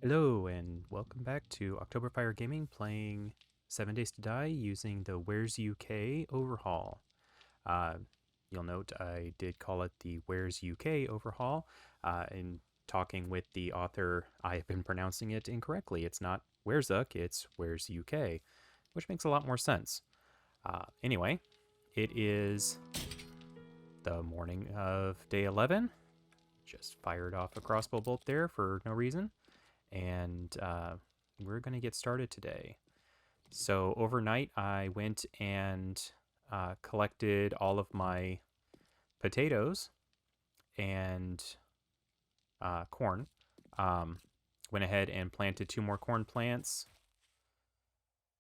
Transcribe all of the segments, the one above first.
Hello and welcome back to October Fire Gaming, playing 7 Days to Die using the War3zuk AIO Overhaul. Uh, you'll note I did call it the War3zuk AIO Overhaul. In talking with the author, I have been pronouncing it incorrectly. It's not War3zuk, it's War3zuk AIO, which makes a lot more sense. Anyway, it is the morning of day 11. Just fired off a crossbow bolt there for no reason. And we're going to get started today. So overnight, I went and collected all of my potatoes and corn. Went ahead and planted 2 more corn plants.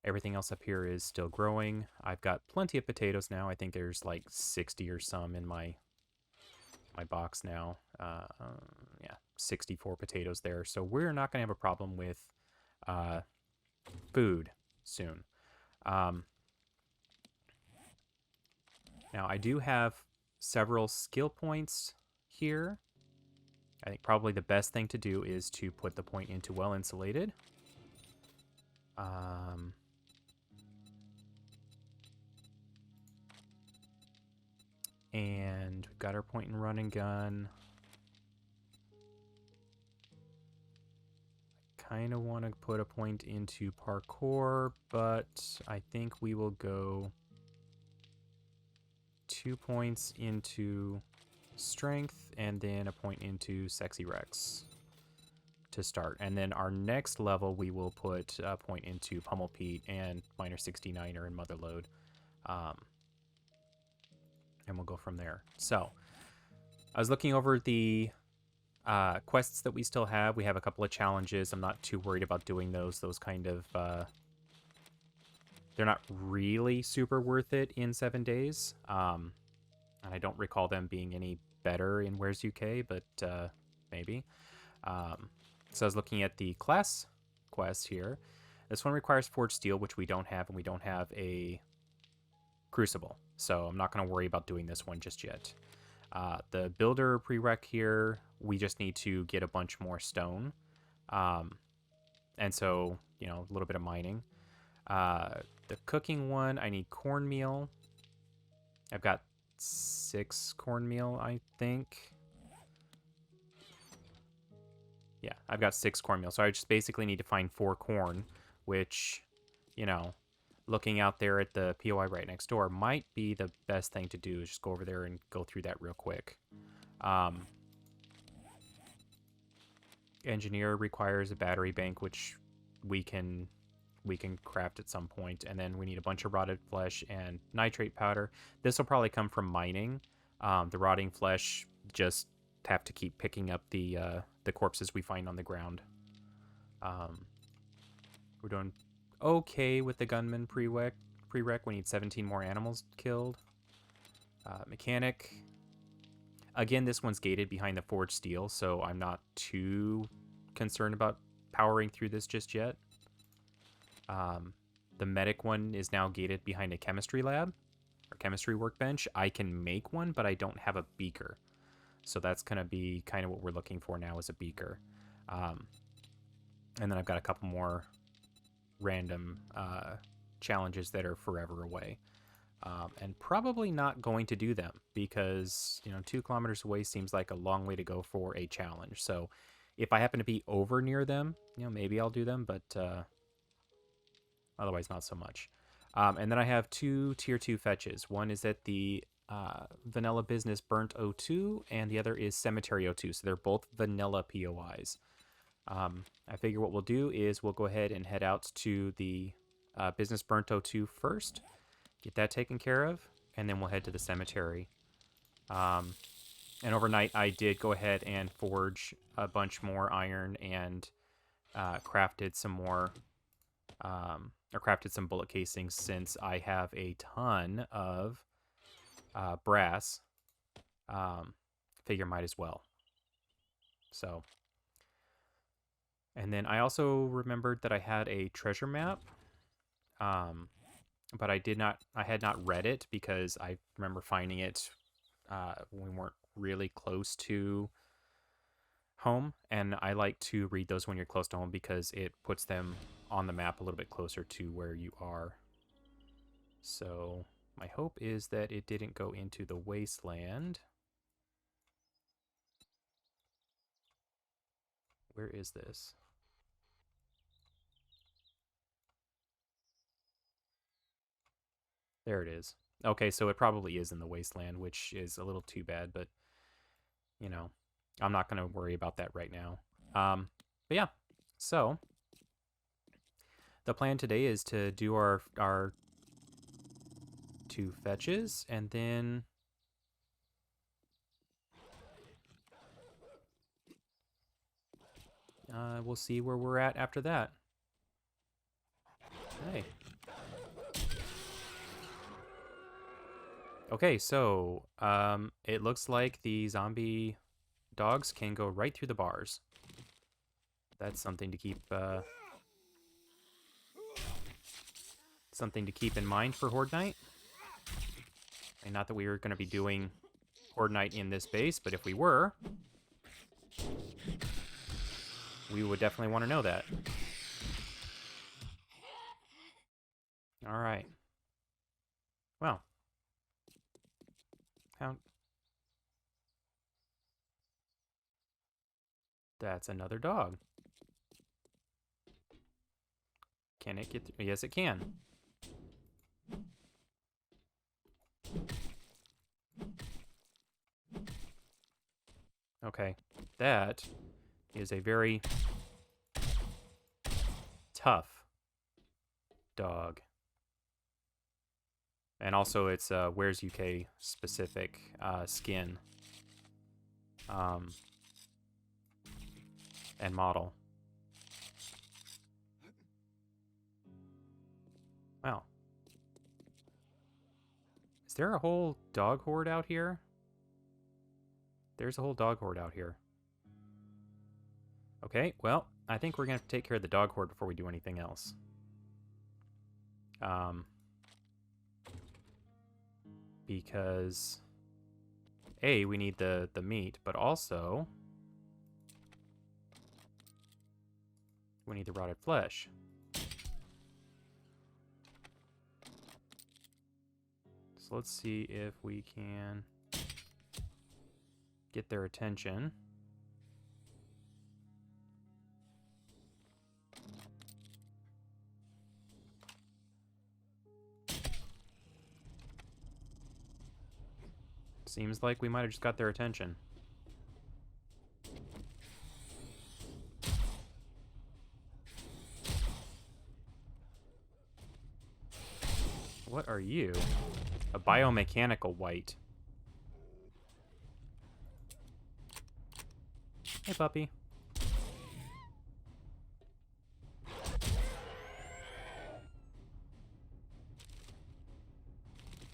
Everything else up here is still growing. I've got plenty of potatoes now. I think there's like 60 or some in my box now. Yeah, 64 potatoes there. So we're not going to have a problem with food soon. Now, I do have several skill points here. I think probably the best thing to do is to put the point into well insulated. And we've got our point in run and gun. Kind of want to put a point into parkour, but I think we will go 2 points into strength and then a point into sexy Rex to start. And then our next level, we will put a point into Pummel Pete and Miner 69er and Motherload. And we'll go from there. So I was looking over the quests that we still have. We have a couple of challenges. I'm not too worried about doing those. Those kind of they're not really super worth it in 7 days. And I don't recall them being any better in War3zuk AIO, but maybe. So I was looking at the class quest here. This one requires forged steel, which we don't have, and we don't have a crucible. So I'm not going to worry about doing this one just yet. The builder prereq here, we just need to get a bunch more stone. And so, you know, a little bit of mining. The cooking one, I need cornmeal. I've got 6 cornmeal, I think. Yeah, I've got 6 cornmeal. So I just basically need to find 4 corn, which, you know, looking out there at the POI right next door might be the best thing to do, is just go over there and go through that real quick. Engineer requires a battery bank, which we can craft at some point. And then we need a bunch of rotted flesh and nitrate powder. This will probably come from mining. The rotting flesh, just have to keep picking up the corpses we find on the ground. We're doing okay with the gunman prereq. We need 17 more animals killed. Mechanic. Again, this one's gated behind the forged steel, so I'm not too concerned about powering through this just yet. The medic one is now gated behind a chemistry lab, or chemistry workbench. I can make one, but I don't have a beaker. So that's going to be kind of what we're looking for now, is a beaker. And then I've got a couple more random challenges that are forever away. And probably not going to do them because, you know, 2 kilometers away seems like a long way to go for a challenge. So if I happen to be over near them, you know, maybe I'll do them, but otherwise not so much. And then I have 2 tier 2 fetches. One is at the Vanilla Business Burnt O2, and the other is Cemetary O2. So they're both vanilla POIs. I figure what we'll do is we'll go ahead and head out to the Business Burnt O2 first. Get that taken care of, and then we'll head to the cemetery. And overnight, I did go ahead and forge a bunch more iron and crafted some more, or crafted some bullet casings, since I have a ton of brass. Figure might as well. So, and then I also remembered that I had a treasure map. But I had not read it because I remember finding it when we weren't really close to home, and I like to read those when you're close to home because it puts them on the map a little bit closer to where you are. So my hope is that it didn't go into the wasteland. Where is this? There it is. Okay, so it probably is in the wasteland, which is a little too bad, but, you know, I'm not going to worry about that right now. But yeah, so the plan today is to do our 2 fetches, and then we'll see where we're at after that. Hey. Okay, so it looks like the zombie dogs can go right through the bars. That's something to keep in mind for Horde Night. And not that we were going to be doing Horde Night in this base, but if we were, we would definitely want to know that. All right. Well. That's another dog. Can it get through? Yes, it can. Okay. That is a very tough dog. And also it's War3zuk specific skin and model. Wow. Is there a whole dog horde out here? There's a whole dog horde out here. Okay, well, I think we're going to have to take care of the dog horde before we do anything else. Because A, we need the meat, but also we need the rotted flesh. So let's see if we can get their attention. Seems like we might have just got their attention. What are you? A biomechanical white. Hey, puppy.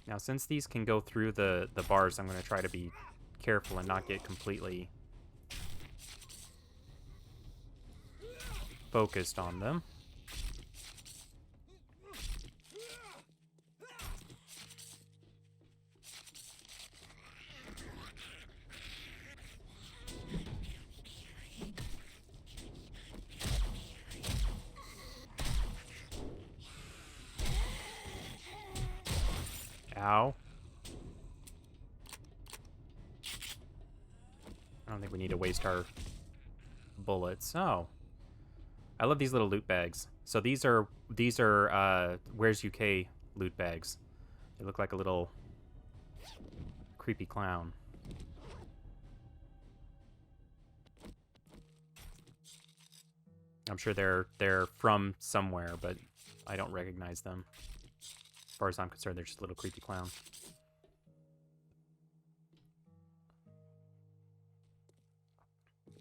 Now, since these can go through the bars, I'm going to try to be careful and not get completely focused on them. Ow. I don't think we need to waste our bullets. Oh. I love these little loot bags. So these are War3zuk loot bags. They look like a little creepy clown. I'm sure they're from somewhere, but I don't recognize them. As far as I'm concerned, they're just a little creepy clown.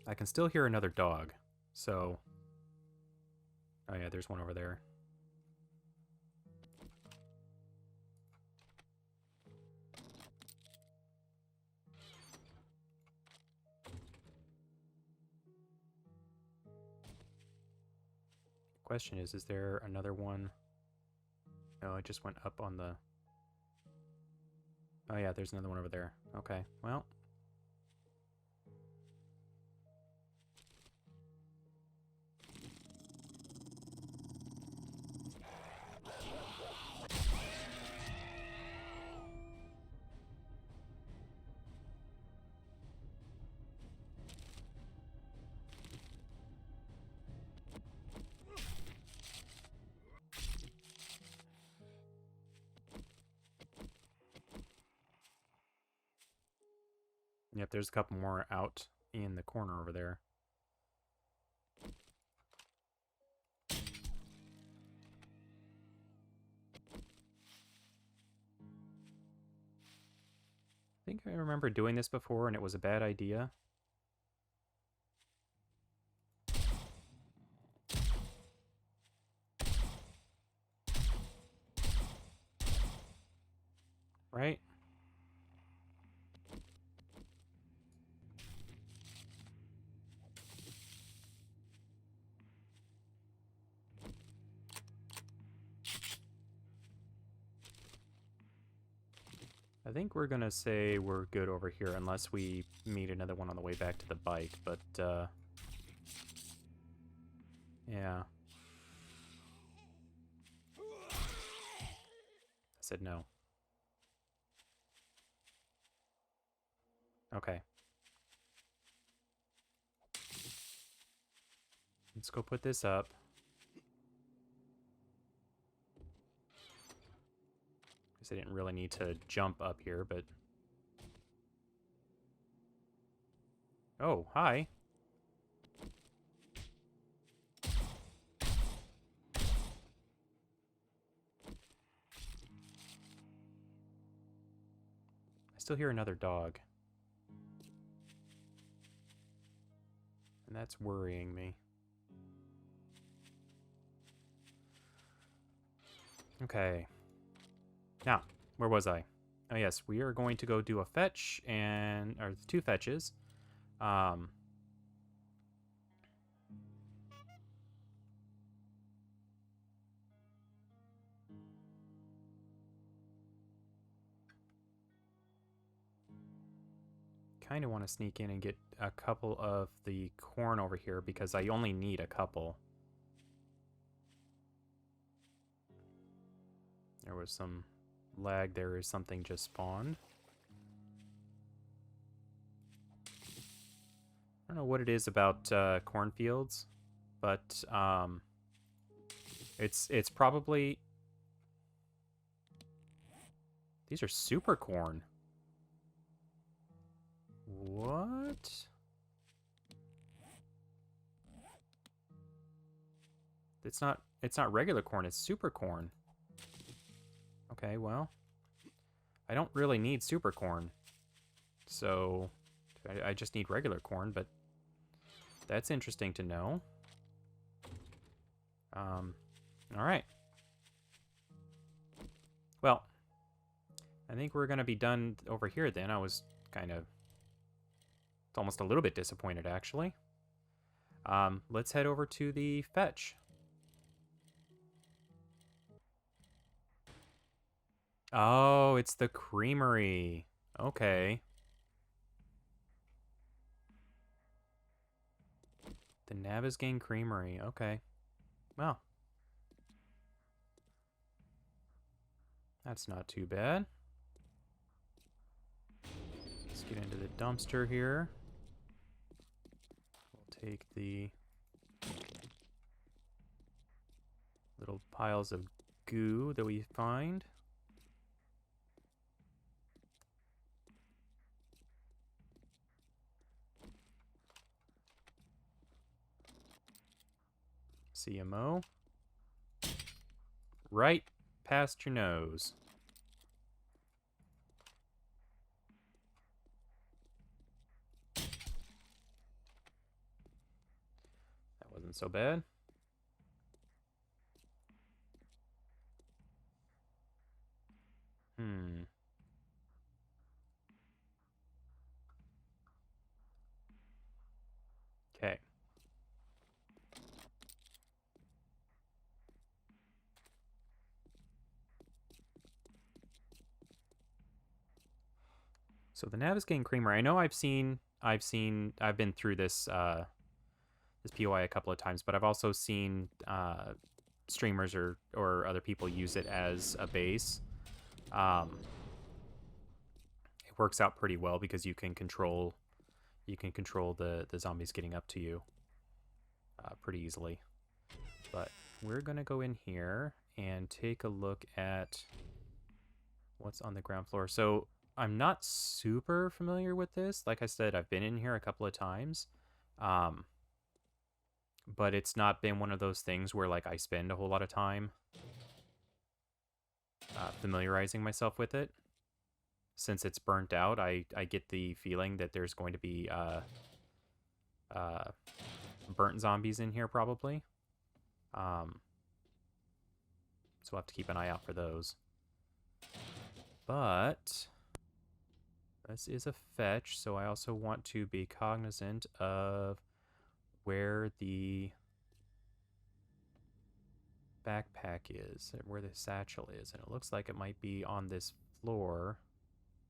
I can still hear another dog, so... Oh yeah, there's one over there. Question is there another one? No, it just went up on the... Oh yeah, there's another one over there. Okay, well... Yep, there's a couple more out in the corner over there. I think I remember doing this before and it was a bad idea. Right? I think we're gonna say we're good over here unless we meet another one on the way back to the bite, but yeah. I said no. Okay. Let's go put this up. Guess I didn't really need to jump up here, but... Oh, hi. I still hear another dog. And that's worrying me. Okay. Now, where was I? Oh yes, we are going to go do a fetch and... or 2 fetches. Kind of want to sneak in and get a couple of the corn over here because I only need a couple. There was some lag there as something just spawned. I don't know what it is about cornfields, but it's probably... These are super corn. What? It's not regular corn, it's super corn. Okay, well, I don't really need super corn. So I just need regular corn, but that's interesting to know. All right. Well, I think we're going to be done over here then. I was kind of... It's almost a little bit disappointed, actually. Let's head over to the fetch. Oh, it's the creamery. Okay. The Navezgane Creamery. Okay. Well. That's not too bad. Let's get into the dumpster here. We'll take the little piles of goo that we find. CMO. Right past your nose. That wasn't so bad. Okay. So the Navezgane Creamery, I know I've been through this this POI a couple of times, but I've also seen streamers or other people use it as a base. It works out pretty well because you can control the zombies getting up to you pretty easily. But we're gonna go in here and take a look at what's on the ground floor. So I'm not super familiar with this. Like I said, I've been in here a couple of times. But it's not been one of those things where like I spend a whole lot of time familiarizing myself with it. Since it's burnt out, I get the feeling that there's going to be burnt zombies in here probably. So we'll have to keep an eye out for those. But this is a fetch, so I also want to be cognizant of where the backpack is, where the satchel is, and it looks like it might be on this floor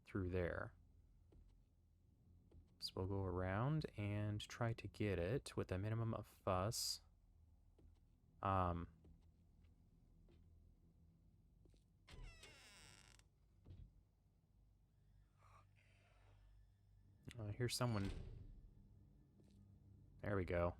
through there. So we'll go around and try to get it with a minimum of fuss. Here's someone. There we go.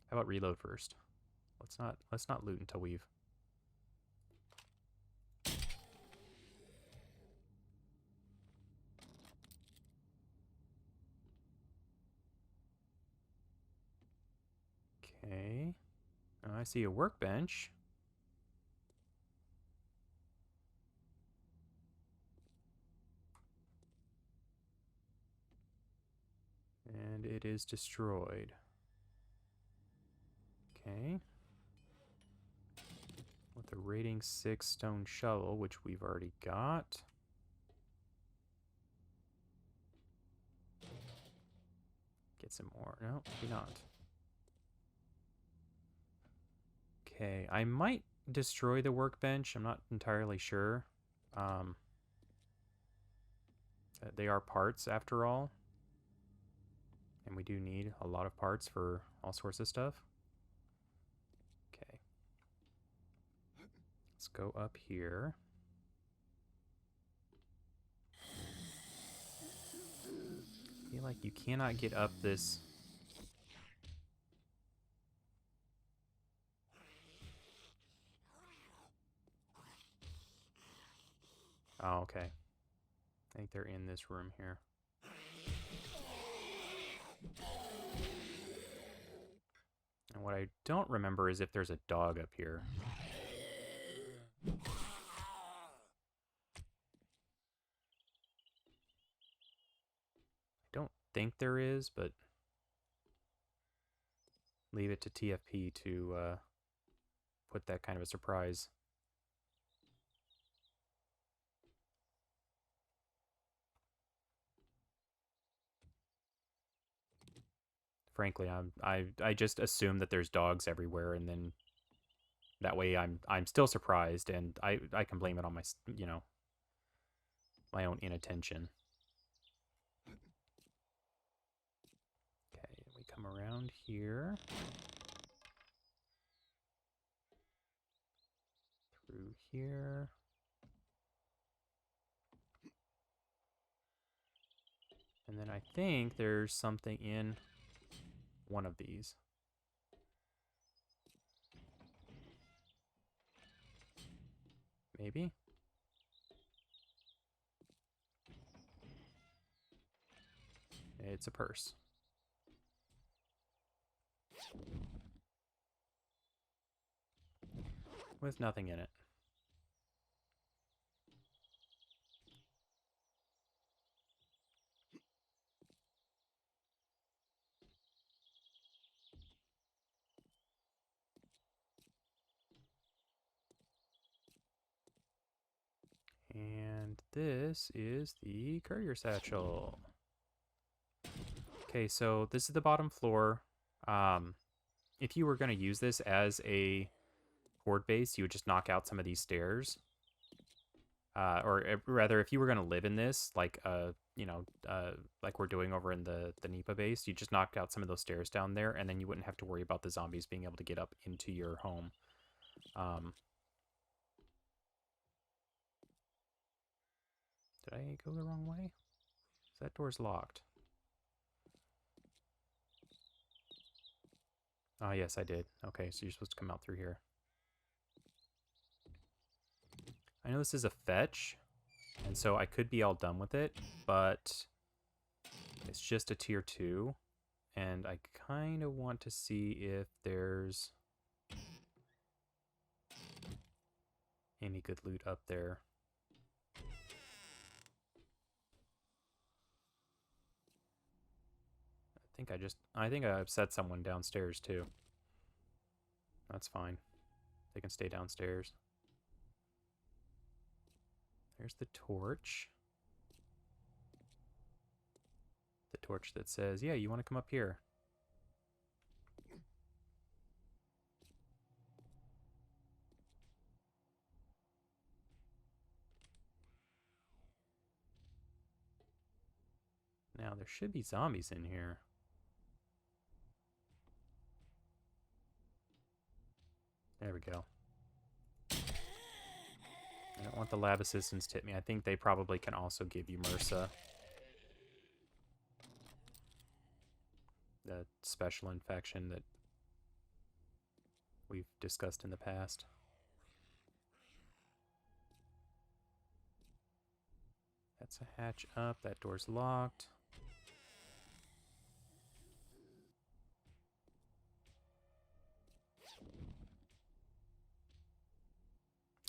How about reload first? Let's not loot until we've. Okay. I see a workbench. And it is destroyed. Okay. With a rating 6 stone shovel, which we've already got. Get some more. No, maybe not. Okay, I might destroy the workbench. I'm not entirely sure. They are parts after all. And we do need a lot of parts for all sorts of stuff. Okay. Let's go up here. I feel like you cannot get up this. Oh, okay. I think they're in this room here. And what I don't remember is if there's a dog up here. I don't think there is, but leave it to TFP to put that kind of a surprise. Frankly, I just assume that there's dogs everywhere, and then that way I'm still surprised, and I can blame it on my my own inattention. Okay, we come around here. Through here. And then I think there's something in one of these. Maybe? It's a purse. With nothing in it. And this is the courier satchel. Okay, so this is the bottom floor. If you were going to use this as a horde base, you would just knock out some of these stairs. Or rather, if you were going to live in this, like like we're doing over in the Nipa base, you just knock out some of those stairs down there, and then you wouldn't have to worry about the zombies being able to get up into your home. Did I go the wrong way? That door's locked. Oh, yes, I did. Okay, so you're supposed to come out through here. I know this is a fetch, and so I could be all done with it, but it's just a tier 2, and I kind of want to see if there's any good loot up there. I think I upset someone downstairs too. That's fine. They can stay downstairs. There's the torch. The torch that says, yeah, you want to come up here. Now, there should be zombies in here. There we go. I don't want the lab assistants to hit me. I think they probably can also give you MRSA. The special infection that we've discussed in the past. That's a hatch up. That door's locked.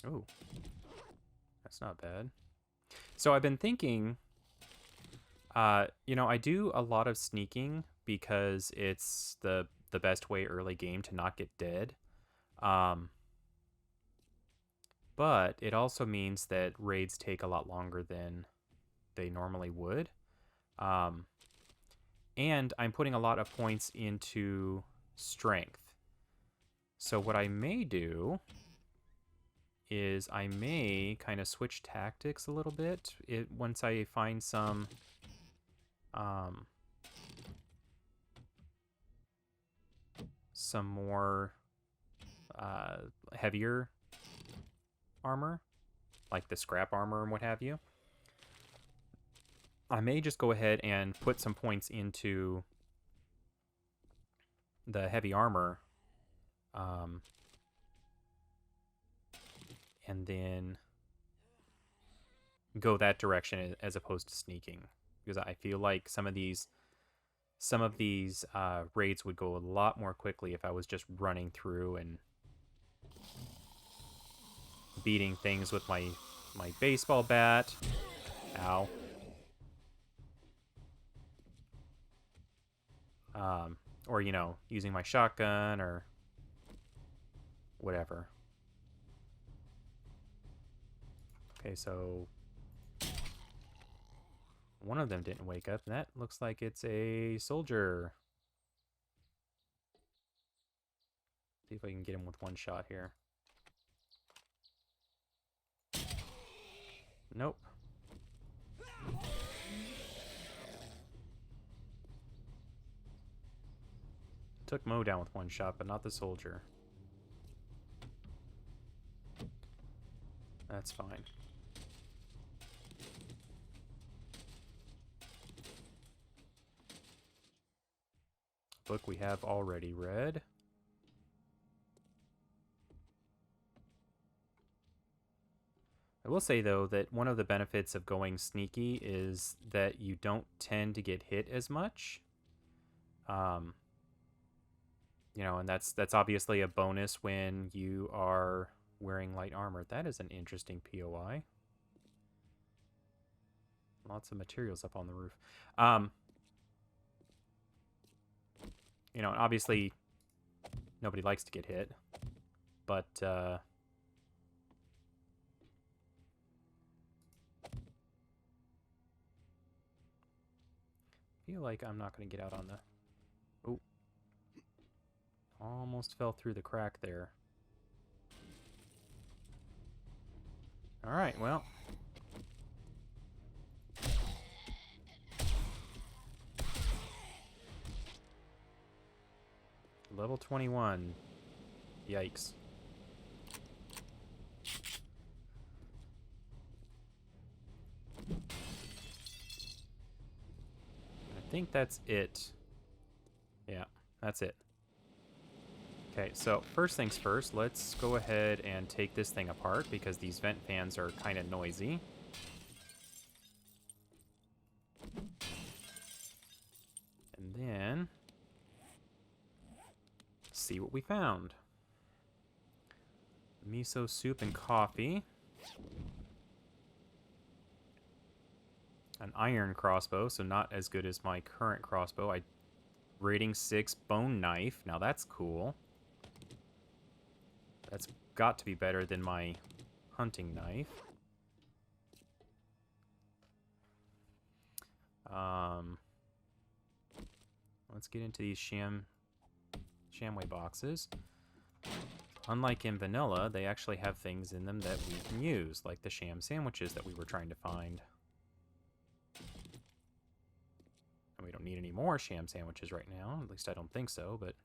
Oh, that's not bad. So I've been thinking, you know, I do a lot of sneaking because it's the best way early game to not get dead. But it also means that raids take a lot longer than they normally would. And I'm putting a lot of points into strength. So what I may do is I may kind of switch tactics a little bit once I find some more heavier armor, like the scrap armor and what have you. I may just go ahead and put some points into the heavy armor, and then go that direction as opposed to sneaking, because I feel like some of these raids would go a lot more quickly if I was just running through and beating things with my baseball bat. Ow. Or, you know, using my shotgun or whatever. Okay, so one of them didn't wake up, and that looks like it's a soldier. See if I can get him with one shot here. Nope. Took Mo down with one shot, but not the soldier. That's fine. Book we have already read. I will say, though, that one of the benefits of going sneaky is that you don't tend to get hit as much. You know, and that's obviously a bonus when you are wearing light armor. That is an interesting POI. Lots of materials up on the roof. You know, obviously nobody likes to get hit, but I feel like I'm not going to get out on the... Oh. Almost fell through the crack there. Alright, well. Level 21. Yikes. think that's it. Yeah, that's it. Okay, so first things first, let's go ahead and take this thing apart because these vent fans are kind of noisy. And then see what we found. Miso soup and coffee. An iron crossbow, so not as good as my current crossbow. Rating 6 bone knife. Now that's cool. That's got to be better than my hunting knife. Let's get into these shamway boxes. Unlike in vanilla, they actually have things in them that we can use, like the sham sandwiches that we were trying to find. And we don't need any more sham sandwiches right now. At least I don't think so, but...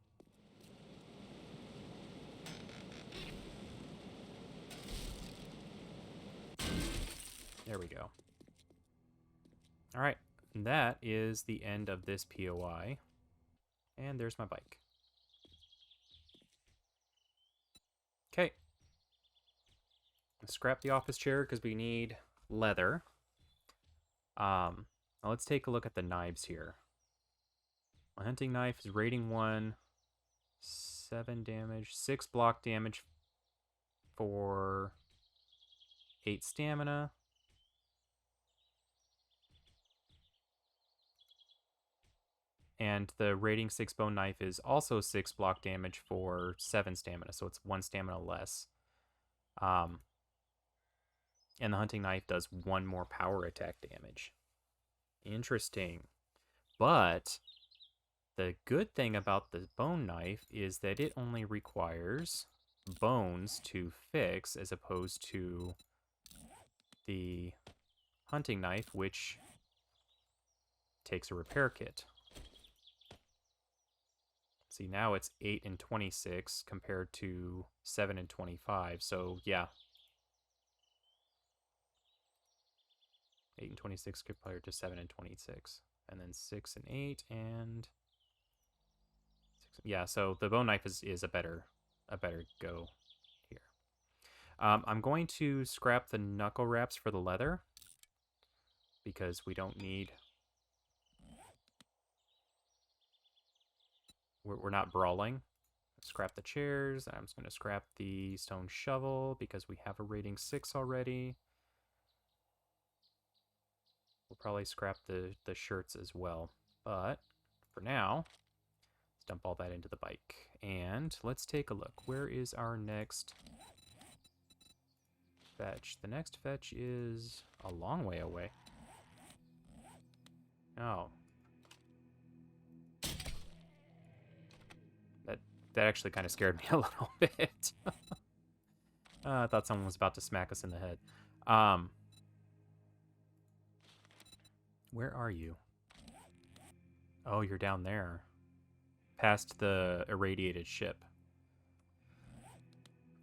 there we go. Alright, that is the end of this POI. And there's my bike. Okay. Let's scrap the office chair because we need leather. Now let's take a look at the knives here. My hunting knife is rating 1, 7 damage, 6 block damage for 8 stamina. And the rating 6 bone knife is also 6 block damage for 7 stamina, so it's 1 stamina less. And the hunting knife does 1 more power attack damage. Interesting. But the good thing about the bone knife is that it only requires bones to fix as opposed to the hunting knife, which takes a repair kit. See, now it's 8 and 26 compared to 7 and 25. So, yeah. 8 and 26 compared to 7 and 26. And then 6 and 8 and... 6, yeah, so the bone knife is a better go here. I'm going to scrap the knuckle wraps for the leather because we don't need... We're not brawling. Scrap the chairs. I'm just going to scrap the stone shovel because we have a rating 6 already. We'll probably scrap the shirts as well. But for now, let's dump all that into the bike. And let's take a look. Where is our next fetch? The next fetch is a long way away. Oh. That actually kind of scared me a little bit. I thought someone was about to smack us in the head. Where are you? Oh, you're down there. Past the irradiated ship.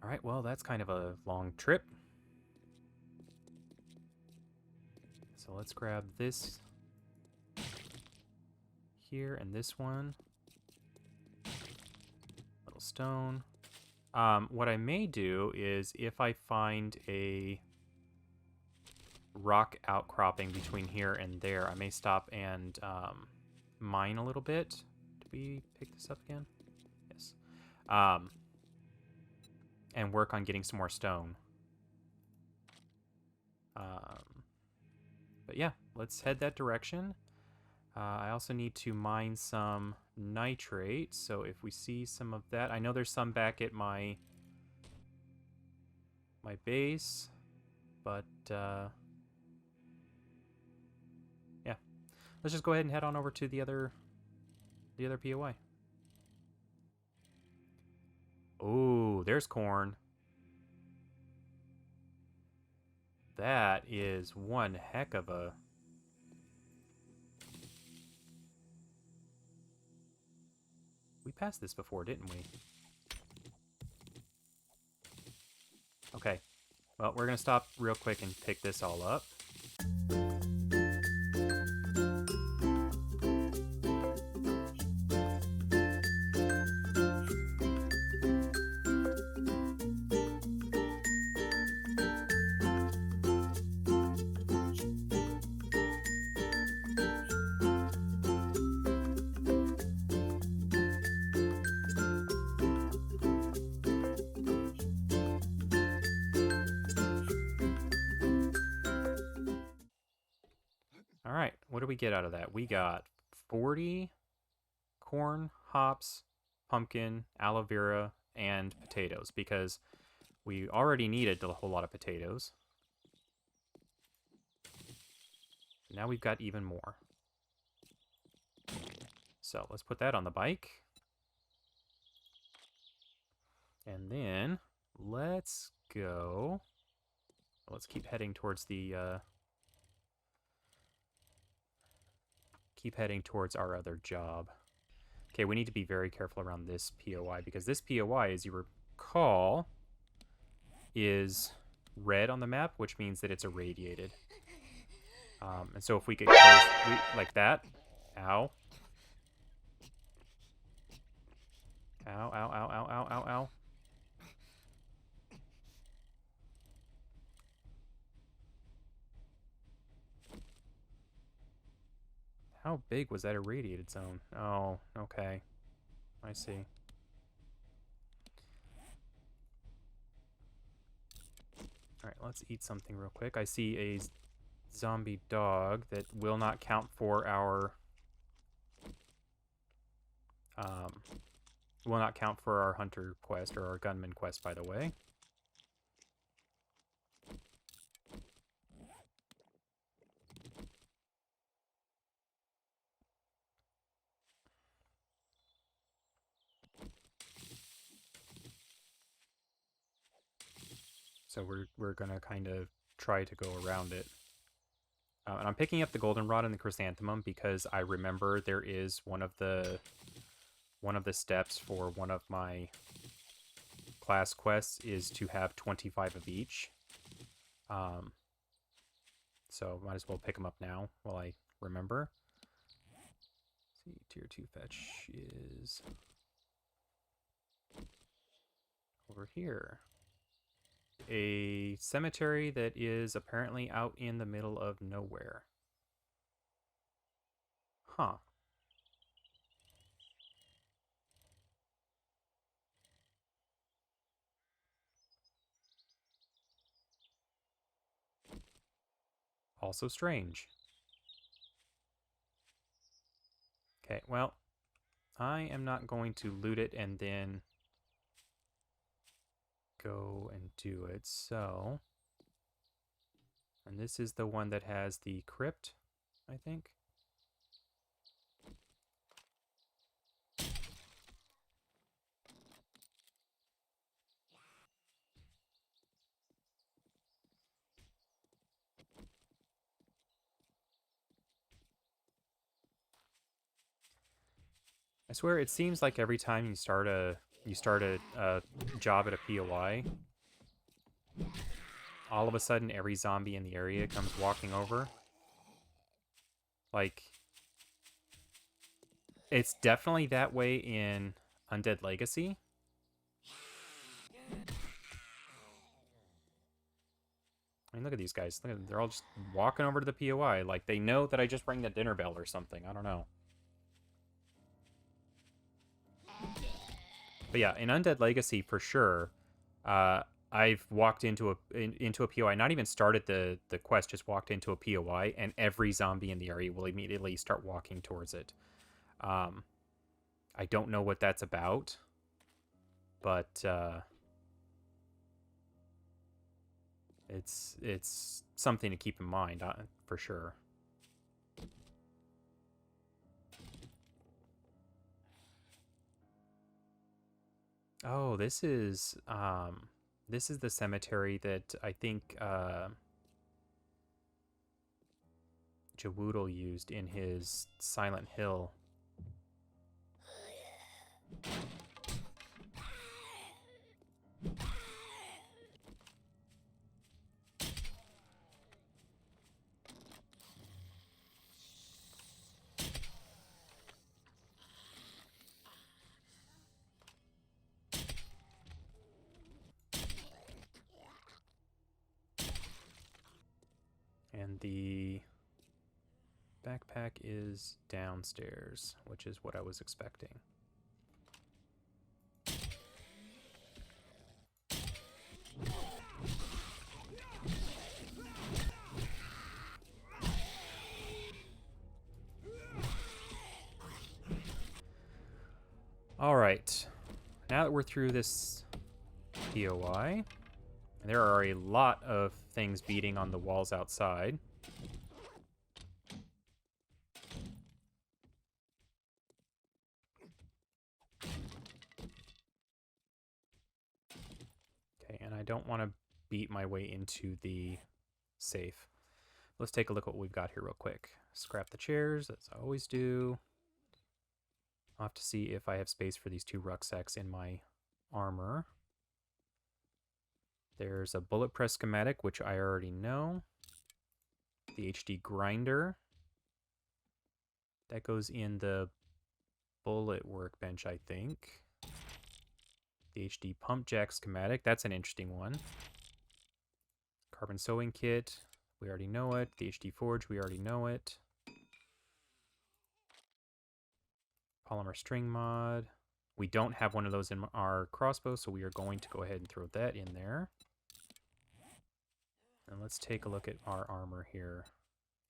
Alright, well, that's kind of a long trip. So let's grab this here and this one. Stone. What I may do is if I find a rock outcropping between here and there, I may stop and mine a little bit. Did we pick this up again? Yes. And work on getting some more stone. But yeah, let's head that direction. I also need to mine some nitrate, so if we see some of that... I know there's some back at my base, but yeah. Let's just go ahead and head on over to the other POI. Oh, there's corn. That is one heck of a... We passed this before, didn't we? Okay. Well, we're going to stop real quick and pick this all up. All right, what do we get out of that? We got 40 corn, hops, pumpkin, aloe vera, and potatoes, because we already needed a whole lot of potatoes. Now we've got even more. So let's put that on the bike. And then let's go. Let's keep heading towards the our other job. Okay, we need to be very careful around this POI, because this POI, as you recall, is red on the map, which means that it's irradiated. And so if we get close, like that, ow. Ow, ow, ow, ow, ow, ow, ow. How big was that irradiated zone? Oh, okay. I see. Alright, let's eat something real quick. I see a zombie dog that will not count for our... will not count for our hunter quest, or our gunman quest, by the way. So we're gonna kind of try to go around it. And I'm picking up the goldenrod and the chrysanthemum because I remember there is one of the steps for one of my class quests is to have 25 of each. So might as well pick them up now while I remember. Let's see, tier 2 fetch is over here. A cemetery that is apparently out in the middle of nowhere. Huh. Also strange. Okay, well, I am not going to loot it and then go and do it, so... And this is the one that has the crypt, I think. I swear, it seems like every time you start a job at a POI, all of a sudden every zombie in the area comes walking over. Like, it's definitely that way in Undead Legacy. I mean, look at these guys. Look at them. They're all just walking over to the POI. Like, they know that I just rang the dinner bell or something. I don't know. But yeah, in Undead Legacy, for sure, I've walked into a POI, not even started the quest, just walked into a POI, and every zombie in the area will immediately start walking towards it. I don't know what that's about, but it's something to keep in mind, for sure. Oh, this is the cemetery that I think Jawoodle used in his Silent Hill. And the backpack is downstairs, which is what I was expecting. Alright. Now that we're through this POI, there are a lot of things beating on the walls outside. Okay, and I don't want to beat my way into the safe. Let's take a look at what we've got here real quick. Scrap the chairs, as I always do. I'll have to see if I have space for these 2 rucksacks in my armor. There's a bullet press schematic, which I already know. The HD grinder. That goes in the bullet workbench, I think. The HD pump jack schematic, that's an interesting one. Carbon sewing kit, we already know it. The HD forge, we already know it. Polymer string mod. We don't have one of those in our crossbow, so we are going to go ahead and throw that in there. And let's take a look at our armor here.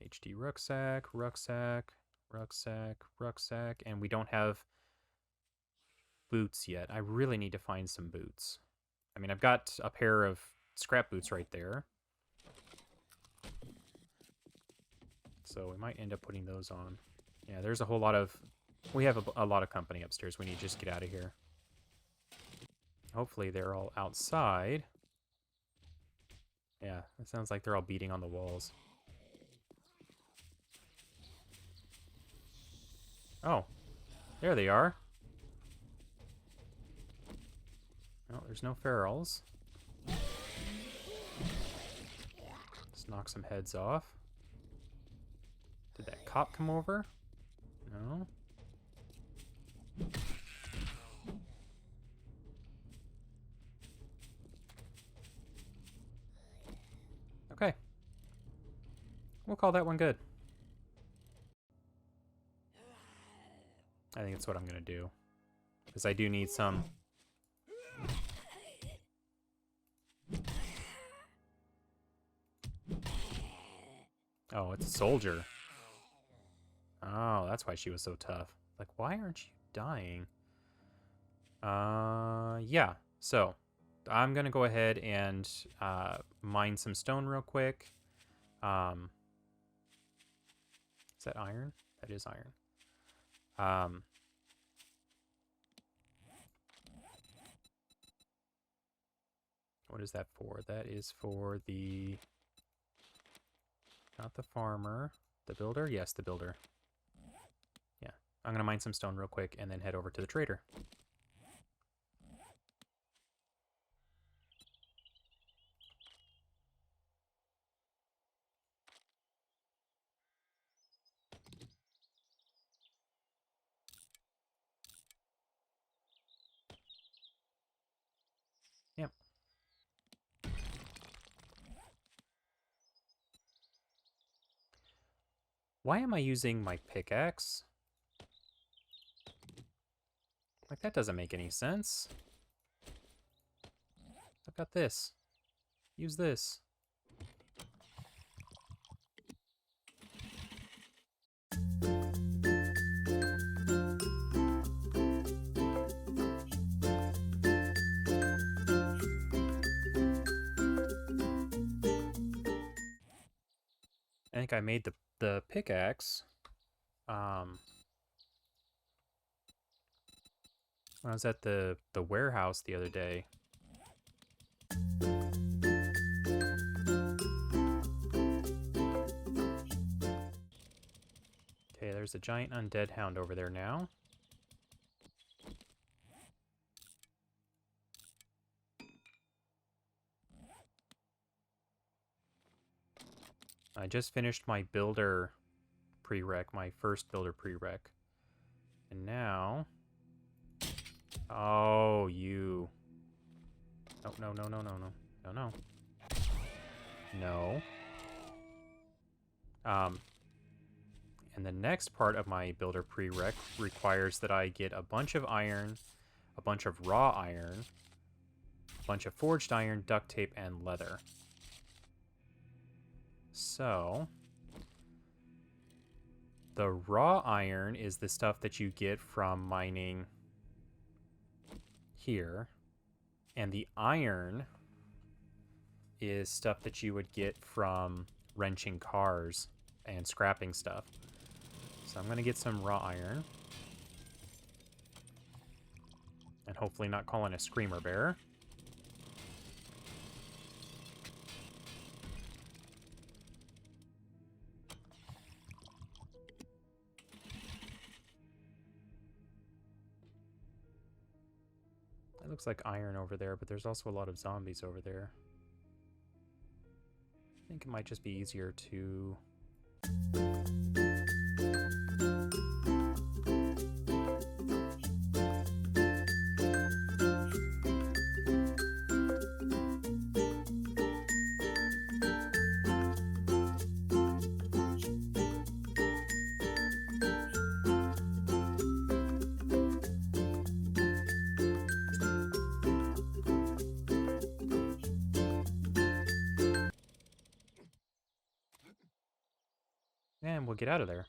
HD rucksack, rucksack, rucksack, rucksack, and we don't have boots yet. I really need to find some boots. I mean, I've got a pair of scrap boots right there. So we might end up putting those on. Yeah, there's a whole lot of... We have a lot of company upstairs. We need to just get out of here. Hopefully they're all outside. Yeah, it sounds like they're all beating on the walls. Oh, there they are. No, there's no ferals. Let's knock some heads off. Did that cop come over? No. Okay. We'll call that one good. I think it's what I'm going to do. Because I do need some... Oh, it's a soldier. Oh, that's why she was so tough. Like, why aren't you dying? Yeah. So, I'm going to go ahead and mine some stone real quick. Is that iron? That is iron. What is that for? That is for the... Not the farmer. The builder? Yes, the builder. Yeah. I'm going to mine some stone real quick and then head over to the trader. Yep. Why am I using my pickaxe? Like, that doesn't make any sense. I've got this. Use this. I think I made the pickaxe when I was at the warehouse the other day. Okay, there's a giant undead hound over there now. I just finished my builder prereq, my first builder prereq. And now... Oh, you... No, no, no, no, no, no. No, no. No. And the next part of my builder prereq requires that I get a bunch of iron, a bunch of raw iron, a bunch of forged iron, duct tape, and leather. So, the raw iron is the stuff that you get from mining here. And the iron is stuff that you would get from wrenching cars and scrapping stuff. So I'm going to get some raw iron. And hopefully not call in a screamer bear. It looks like iron over there, but there's also a lot of zombies over there. I think it might just be easier to... And we'll get out of there.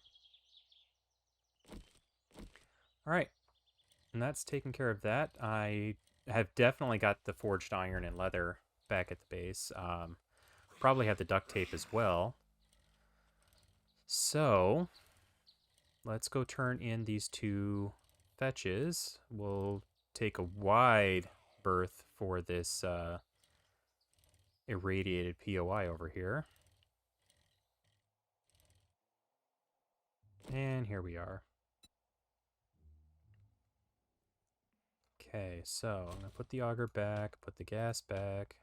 Alright. And that's taken care of that. I have definitely got the forged iron and leather back at the base. Probably have the duct tape as well. So, let's go turn in these two fetches. We'll take a wide berth for this irradiated POI over here. And here we are. Okay, so I'm going to put the auger back, put the gas back.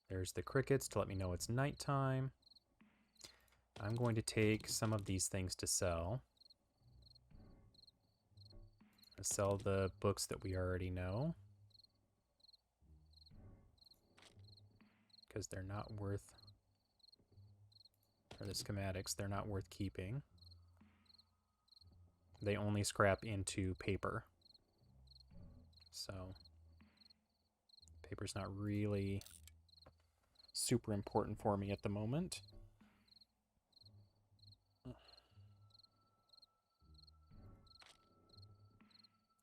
There's the crickets to let me know it's nighttime. I'm going to take some of these things to sell. I'll sell the books that we already know, because they're not worth, or the schematics, they're not worth keeping. They only scrap into paper. So, paper's not really super important for me at the moment.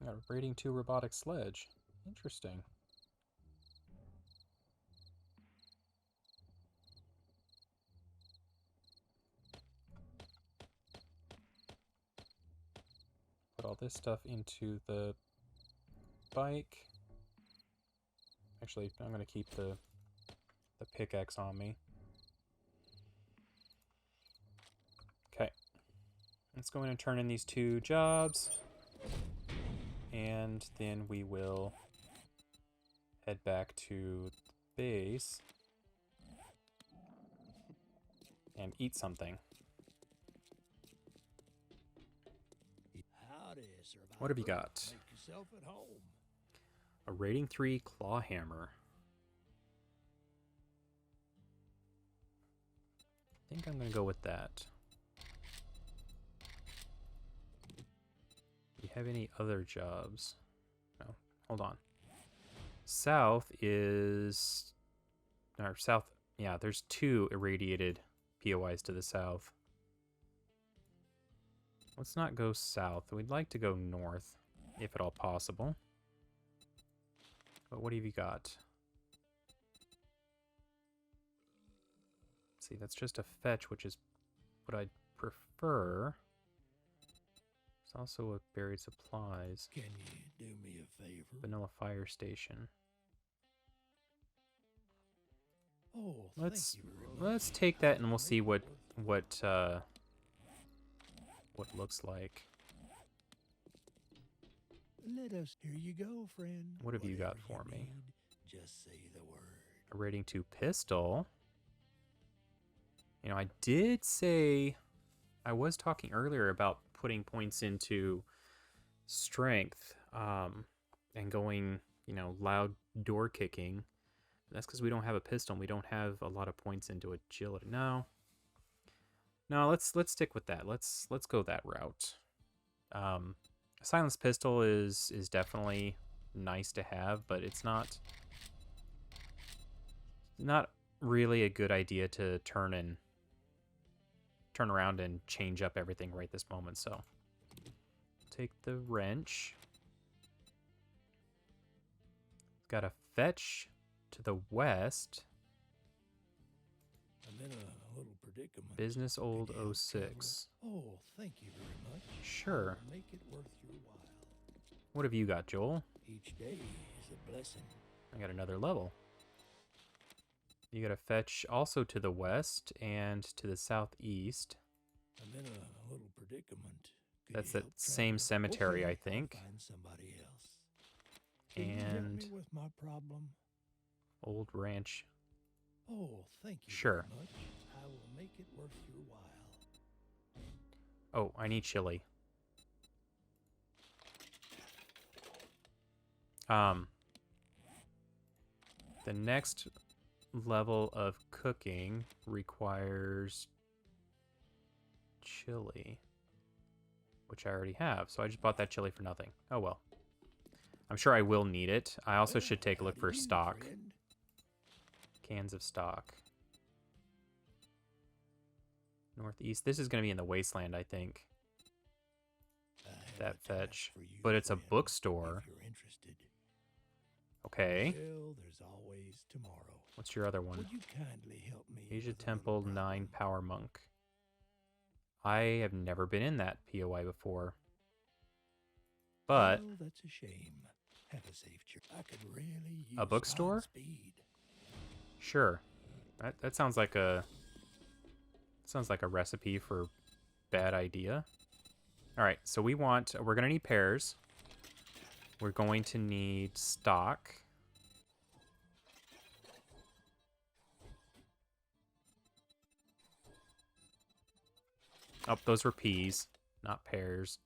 Got a rating 2 robotic sledge. Interesting. Put all this stuff into the bike. Actually, I'm going to keep the pickaxe on me. Okay. Let's go in and turn in these 2 jobs. And then we will head back to the base and eat something. What have you got? A rating 3 claw hammer. I think I'm going to go with that. Do you have any other jobs? No. Hold on. South is... Or south... Yeah, there's 2 irradiated POIs to the south. Let's not go south. We'd like to go north, if at all possible. But what have you got? Let's see, that's just a fetch, which is what I'd prefer. There's also a buried supplies. Can you do me a favor? Vanilla fire station. Oh, let's take that and we'll see what looks like. Let us. Here you go, friend. What have you got for Whatever you me? need, just say the word. A rating 2 pistol. You know, I did say, I was talking earlier about putting points into strength and going, you know, loud door kicking. That's because we don't have a pistol and we don't have a lot of points into agility. No, let's stick with that. Let's go that route. A silenced pistol is definitely nice to have, but it's not really a good idea to turn around and change up everything right this moment. So take the wrench. Got a fetch to the west. I'm in a little predicament. Business old Could you help, 06. traveler? Oh, thank you very much. Sure. I'll make it worth your while. What have you got, Joel? Each day is a blessing. I got another level. You got a fetch also to the west and to the southeast. I'm in a little predicament. Could That's you that help, same traveler? cemetery, Okay, I think. I'll find somebody else. Can you help And me with my problem? old ranch. Oh, thank you Sure. very much. I will make it worth your while. Oh, I need chili. The next level of cooking requires chili, which I already have. So I just bought that chili for nothing. Oh well. I'm sure I will need it. I also Well, should take a how look do for you, stock. friend? Cans of stock. Northeast. This is going to be in the wasteland, I think. I have That a task fetch. for you, But it's a friend, bookstore. if you're interested. Okay. Well, there's always tomorrow. What's your other one? Would you kindly help me? Asia with a Temple little 9 problem? Power Monk. I have never been in that POI before. But Well, that's a shame. Have a safe trip. I could really use a bookstore? Speed. Sure. That sounds like a recipe for bad idea. All right, so we're going to need pears. We're going to need stock. Oh, those were peas, not pears.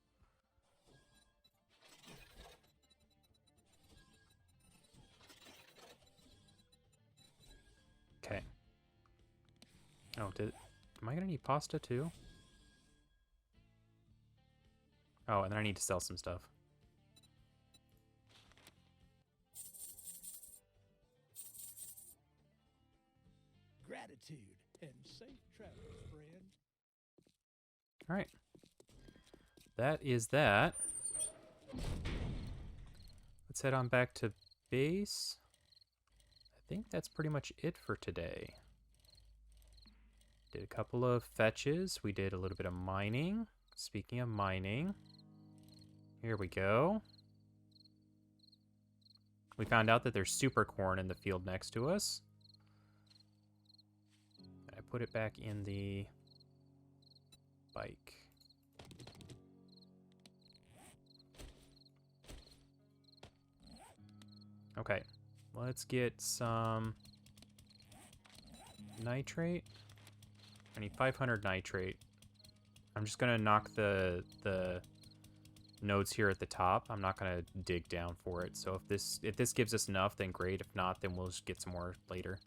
Okay. Oh, am I gonna need pasta too? Oh, and then I need to sell some stuff. Gratitude and safe travels, friend. All right. That is that. Let's head on back to base. I think that's pretty much it for today. Did a couple of fetches. We did a little bit of mining. Speaking of mining, here we go. We found out that there's super corn in the field next to us. I put it back in the bike. Okay, let's get some nitrate. I need 500 nitrate. I'm just gonna knock the nodes here at the top. I'm not gonna dig down for it. So if this gives us enough, then great. If not, then we'll just get some more later.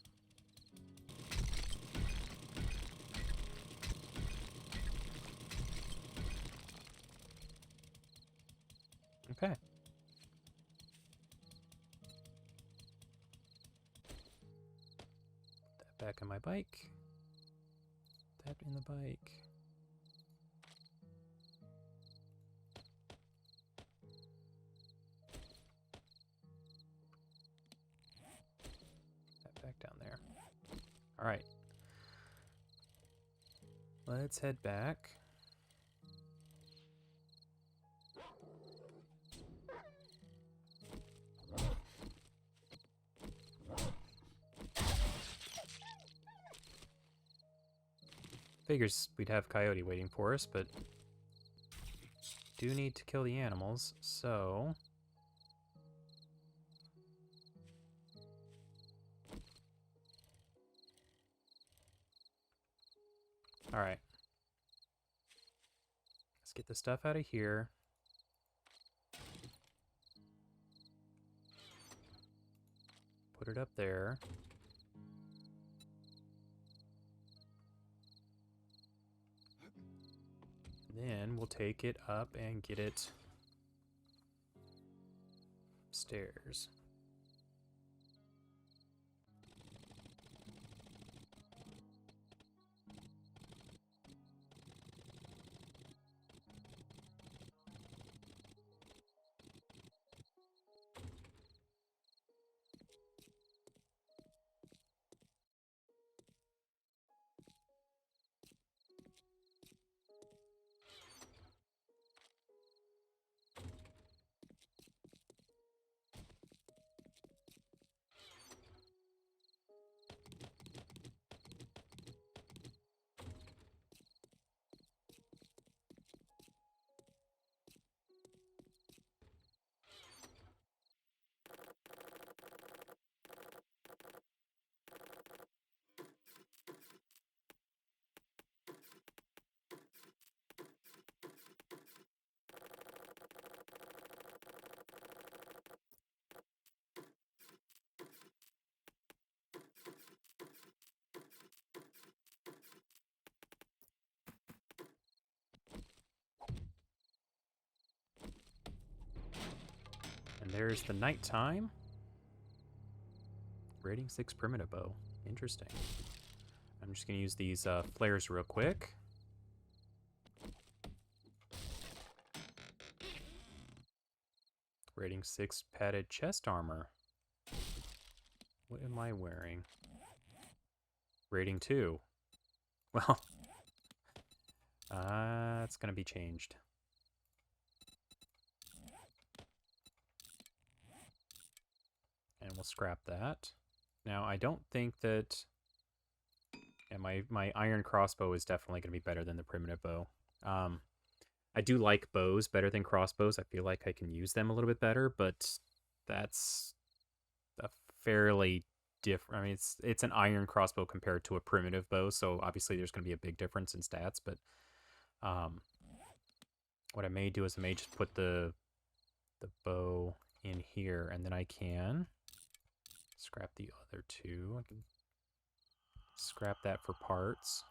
Okay. Put that back in my bike. That in the bike. That back down there. All right. Let's head back. Figures we'd have Coyote waiting for us, but do need to kill the animals, so all right. Let's get the stuff out of here. Put it up there. Then we'll take it up and get it upstairs. there's the nighttime. Rating 6 primitive bow. Interesting. I'm just going to use these flares real quick. Rating 6 padded chest armor. What am I wearing? Rating 2. Well, it's going to be changed. And we'll scrap that. Now, I don't think that... Yeah, my iron crossbow is definitely going to be better than the primitive bow. I do like bows better than crossbows. I feel like I can use them a little bit better, but that's a fairly different... I mean, it's an iron crossbow compared to a primitive bow, so obviously there's going to be a big difference in stats, but what I may do is I may just put the bow in here, and then I can scrap the other two. I can scrap that for parts.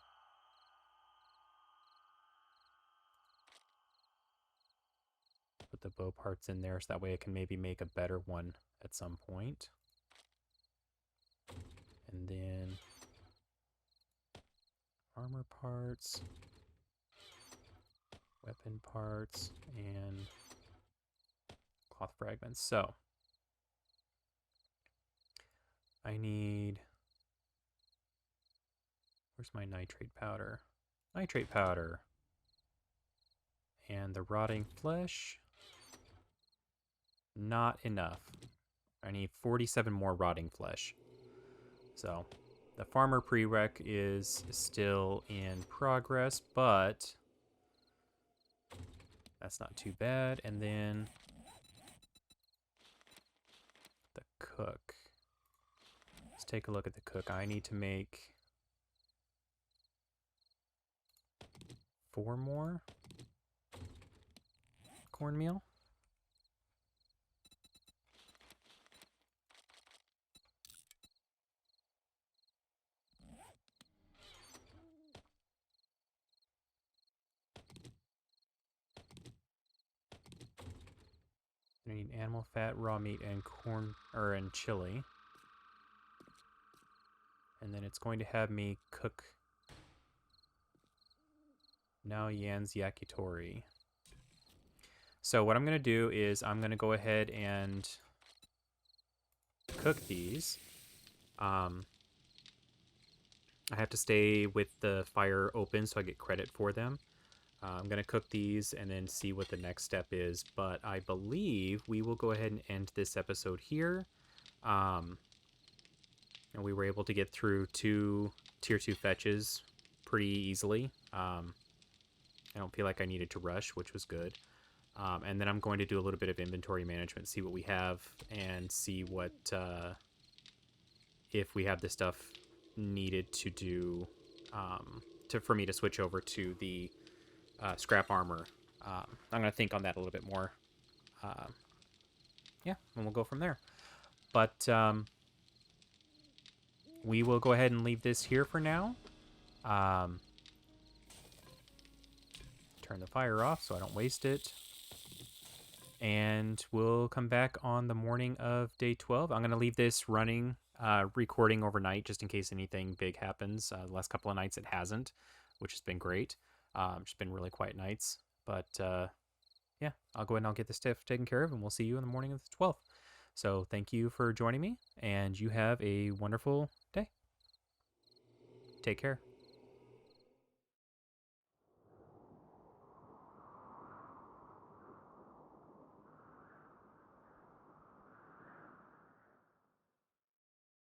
Put the bow parts in there so that way I can maybe make a better one at some point. And then armor parts, weapon parts, and cloth fragments. So I need... Where's my nitrate powder? Nitrate powder. And the rotting flesh. Not enough. I need 47 more rotting flesh. So the farmer prereq is still in progress, but that's not too bad. And then the cook. Let's take a look at the cook. I need to make 4 more cornmeal. I need animal fat, raw meat, and and chili. And then it's going to have me cook now Yan's yakitori. So what I'm going to do is I'm going to go ahead and cook these. I have to stay with the fire open so I get credit for them. I'm going to cook these and then see what the next step is. But I believe we will go ahead and end this episode here. And we were able to get through 2 tier 2 fetches pretty easily. I don't feel like I needed to rush, which was good. And then I'm going to do a little bit of inventory management, see what we have, and see what if we have the stuff needed to do for me to switch over to the scrap armor. I'm going to think on that a little bit more. Yeah, and we'll go from there. But we will go ahead and leave this here for now. Turn the fire off so I don't waste it. And we'll come back on the morning of day 12. I'm going to leave this running, recording overnight just in case anything big happens. The last couple of nights it hasn't, which has been great. Just been really quiet nights. But yeah, I'll go ahead and I'll get this stuff taken care of, and we'll see you in the morning of the 12th. So thank you for joining me, and you have a wonderful day. Take care.